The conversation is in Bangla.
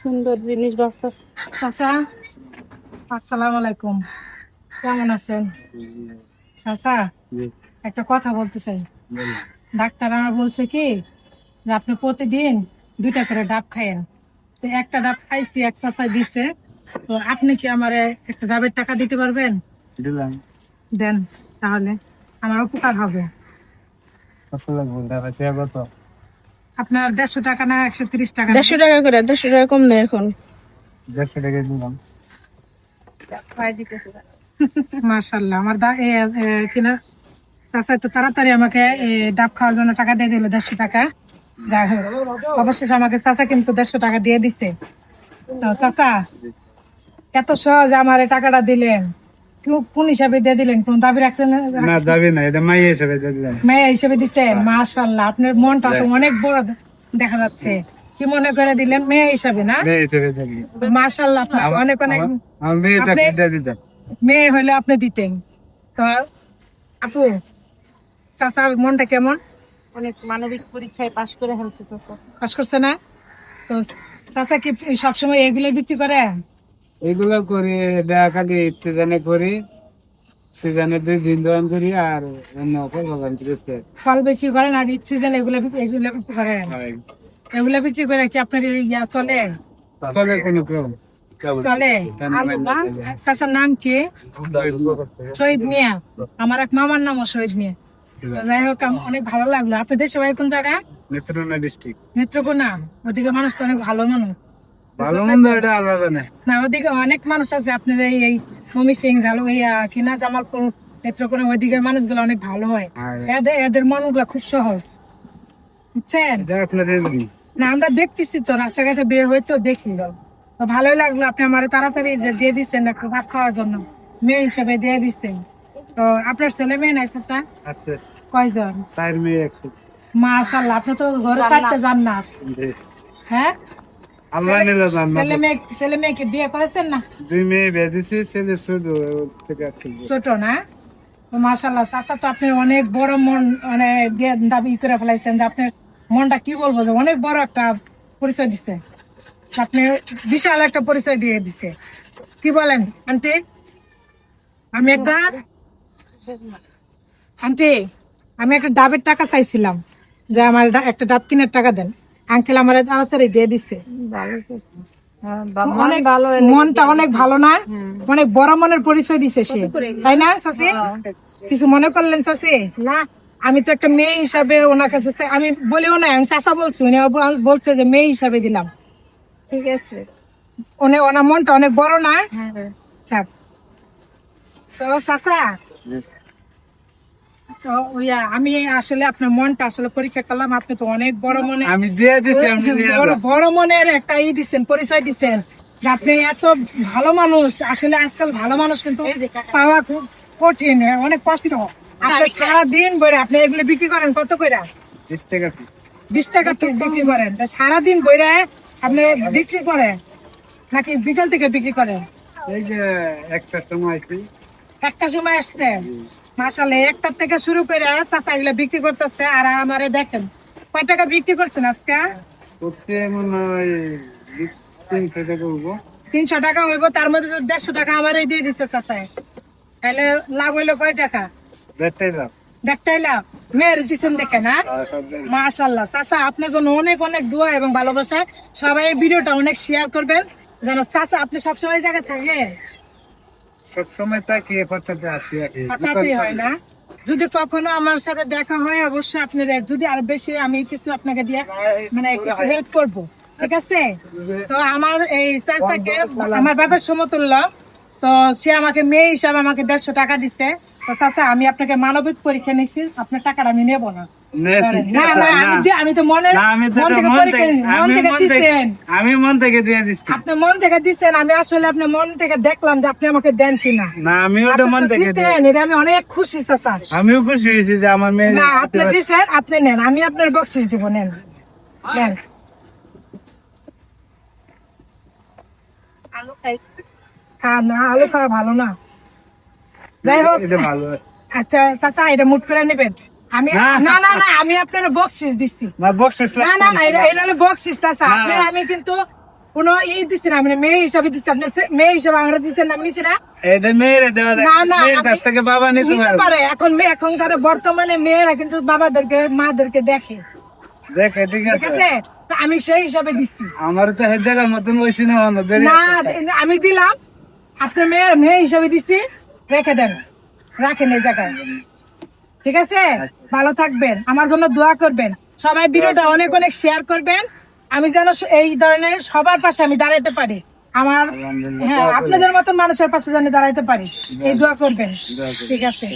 সুন্দর জিনিস বাঁচতেছে। চাচা, আসসালামু আলাইকুম। কেমন আছেন? চাচা, একটা কথা বলতে চাই। ডাক্তার আমার বলছে কি যে আপনি প্রতিদিন 2টা করে ডাব খায়েন। তো একটা ডাব খাইছি, এক চাচা দিছে। তো আপনি কি আমার একটা ডাবের টাকা দিতে পারবেন? দিলাম। দেন, তাহলে আমার উপকার হবে। কত লাগবে টাকা? টাকা কত? আপনার 150 টাকা না 130 টাকা? 150 টাকা করে, 150 টাকা কম নেই এখন। 150 টাকা দিলাম। মাশাআল্লাহ, আমার কিনা চাচা তো তাড়াতাড়ি আমাকে ডাব খাওয়ার জন্য টাকা দিয়ে দিল, 150 টাকা। যাই হোক, অবশেষে আমাকে চাচা কিন্তু 150 টাকা দিয়ে দিছে। তো চাচা, এত সহজে আমার এই টাকাটা দিলেন, কোন হিসাবে দিয়ে দিলেন? কোন দাবি রাখলেন না যাবে না, এটা মাইয়া হিসেবে দিয়ে দিলাম। মেয়ে হিসেবে দিচ্ছেন? মাশাআল্লাহ, আপনার মনটা তো অনেক বড় দেখা যাচ্ছে। কি মনে করে দিলেন? মেয়ে হিসাবে না? মেয়ে হিসেবে দিয়ে দিলাম। মাশাআল্লাহ, আপনাকে অনেক অনেক। আমার মেয়েটা আপনি- দিয়ে দিতাম। মেয়ে হলে আপনি দিতেন। তো আপু, চাচার মনটা কেমন? অনেক মানবিক পরীক্ষায় পাশ করে ফেলছে চাচা। পাস করছে না? তো চাচা কি সবসময় এগুলো বিক্রি করে? এগুলো করি, দেখা কাটি সিজনে করি, সিজনে 2 দিন দোকান করি আর অন্য ফল ফল বিক্রি করেন আর ইচ্ছে যেন এগুলো এগুলো বিক্রি করেন? এগুলো বিক্রি করে কি আপনার ইয়া চলে? তবে কোনো কেউ চলে। চাচার নাম কি? শহীদ মিয়া। আমার এক মামার নামও শহীদ মিয়া। যাই হোক, অনেক ভালো লাগলো। আপনাদের সবাই কোন জায়গা? নেত্রকোনা ডিস্ট্রিক্ট। নেত্রকোনা। ওদিকে মানুষ তো অনেক ভালো মানুষ। ভালো মন্দ এটা আলাদা না। না, ওদিকে অনেক মানুষ আছে আপনার এই মমি সিং ঝালু কিনা জামালপুর, নেত্রকোনা, ওইদিকে মানুষগুলো অনেক ভালো হয়। এদের মনগুলো খুব সহজ, বুঝছেন? এটা আপনার এমনি। না, আমরা দেখতেছি তো, রাস্তাঘাটে বের হইতো দেখি। তো ভালোই লাগলো, আপনি আমার তাড়াতাড়ি যে দিয়ে দিচ্ছেন একটু ভাত খাওয়ার জন্য, মেয়ে হিসেবে দিয়ে দিচ্ছেন। তো আপনার ছেলে মেয়ে নাই চাচা? আছে কয়জন? 4 মেয়ে আছে। মাশাআল্লাহ, আপনি তো ঘরে চারটে জান্নাত। হ্যাঁ, আল্লাহ নিলে জান্নাত। ছেলে মেয়েকে বিয়ে করেছেন না? 2 মেয়ে বিয়ে দিছি, ছেলে ছোট থেকে ছোট না? মাশাআল্লাহ, চাচা তো আপনি অনেক বড় মন, মানে দাবি করে ফেলাইছেন যে আপনার মনটা কি বলবো, যে অনেক বড় একটা পরিচয় দিচ্ছে আপনি, বিশাল একটা পরিচয় দিয়ে দিছে। কি বলেন আন্টি? আমি একটা আন্টি আমি একটা ডাবের টাকা চাইছিলাম, যে আমার একটা ডাব কিনার টাকা দেন। আঙ্কেল আমার তাড়াতাড়ি দিয়ে দিছে। অনেক ভালো, মনটা অনেক ভালো না? অনেক বড় মনের পরিচয় দিছে সে, তাই না চাচি? কিছু মনে করলেন চাচি? না, আমি তো একটা মেয়ে হিসাবে ওনার কাছে আমি বলিও না, আমি চাচা বলছি, উনি বলছে যে মেয়ে হিসাবে দিলাম। ঠিক আছে। ওনার মনটা অনেক বড় না? থাক। তো চাচা, তো আমি আসলে আপনার মনটা আসলে পরীক্ষা করলাম। আপনি তো অনেক বড় মনে, আমি দিয়ে দিছি। আমি দিয়ে বড় মনের একটা দিচ্ছেন, পরিচয় দিচ্ছেন যে আপনি এত ভালো মানুষ। আসলে আজকাল ভালো মানুষ কিন্তু পাওয়া খুব কঠিন, অনেক কষ্ট। আপনি সারাদিন বইরে আপনি এগুলো বিক্রি করেন কত করে? 20 টাকা। 20 টাকা পিস বিক্রি করেন? তা সারাদিন বইরে আপনি বিক্রি করেন নাকি বিকাল থেকে বিক্রি করেন? এই যে একটা সময় আইছি। একটা সময় আসছে। মাশাআল্লাহ, একটা থেকে শুরু করে চাচা এগুলো বিক্রি করতেছে। আর আমারে দেখেন কয় টাকা বিক্রি করছেন আজকে? করছে মনে হয় 300 টাকা হবো। 300 টাকা হইব, তার মধ্যে 150 টাকা আমারই দিয়ে দিচ্ছে চাচা। তাহলে লাভ হইলো কয় টাকা? বেটাই লাভ। দেখতেই লাভ। মেয়ের দিচ্ছেন দেখে না? মাশাআল্লাহ, চাচা আপনার জন্য অনেক অনেক দোয়া এবং ভালোবাসা। সবাই এই ভিডিওটা অনেক শেয়ার করবেন যেন চাচা আপনি সবসময় জায়গায় থাকেন। সব সময় তাকে কথাতে আসি আর কি। হঠাৎই হয় না? যদি কখনো আমার সাথে দেখা হয় অবশ্যই আপনার যদি আর বেশি আমি কিছু আপনাকে দিয়ে মানে কিছু হেল্প করব, ঠিক আছে? তো আমার এই চাচাকে আমার বাবার সমতুল্য, তো সে আমাকে মেয়ে হিসাবে আমাকে 150 টাকা দিচ্ছে। তো চাচা, আমি আপনাকে মানবিক পরীক্ষা নিচ্ছি, আপনার টাকাটা আমি নেবো না। না না, আমি তো মন থেকে দিচ্ছেন। আমি মন থেকে দিয়ে দিচ্ছি। আপনি মন থেকে দিচ্ছেন, আমি আসলে আপনার মন থেকে দেখলাম যে আপনি আমাকে দেন কিনা। না, আমিও তো মন থেকে দিচ্ছেন, এটা আমি অনেক খুশি চাচা। আমিও খুশি হয়েছি যে আমার মেয়ে। না, আপনি দিচ্ছেন, আপনি নেন, আমি আপনার বকশিস দিব, নেন নেন। হ্যাঁ, না, আলু খাওয়া ভালো না। যাই হোক, এটা ভালো। আচ্ছা চাচা, এটা মুট করে নেবেন। আমি না না না, আমি আপনার বকশিস দিচ্ছি। না বকশিস না না না, এটা হলো বকশিস চাচা। আপনার আমি কিন্তু কোনো দিচ্ছি না, মানে মেয়ে হিসাবে দিচ্ছি, আপনি মেয়ে হিসাবে আমরা দিচ্ছেন না, নিচ্ছি না। এটা মেয়েরা দেওয়া যায়, না, না, মেয়ের কাছ আমি- থেকে বাবা নিতে নিতে পারবে। পারে এখন এখনকার বর্তমানে মেয়েরা কিন্তু বাবাদেরকে মাদেরকে দেখে, দেখে ঠিক ঠিক আছে, আছে, তো আমি সেই হিসাবে দিচ্ছি। আমার তো হেড দেখার মতন বসি না অন্যদের না, আমি দিলাম, আপনার মেয়ে হিসাবে দিচ্ছি, রেখে দেন, রাখেন এই জায়গায়, ঠিক আছে। ভালো থাকবেন, আমার জন্য দোয়া করবেন, সবাই ভিডিওটা অনেক অনেক শেয়ার করবেন, আমি যেন এই ধরনের সবার পাশে আমি দাঁড়াইতে পারি, আমার হ্যাঁ আপনাদের মতন মানুষের পাশে যেন দাঁড়াইতে পারি, এই দোয়া করবেন, ঠিক আছে।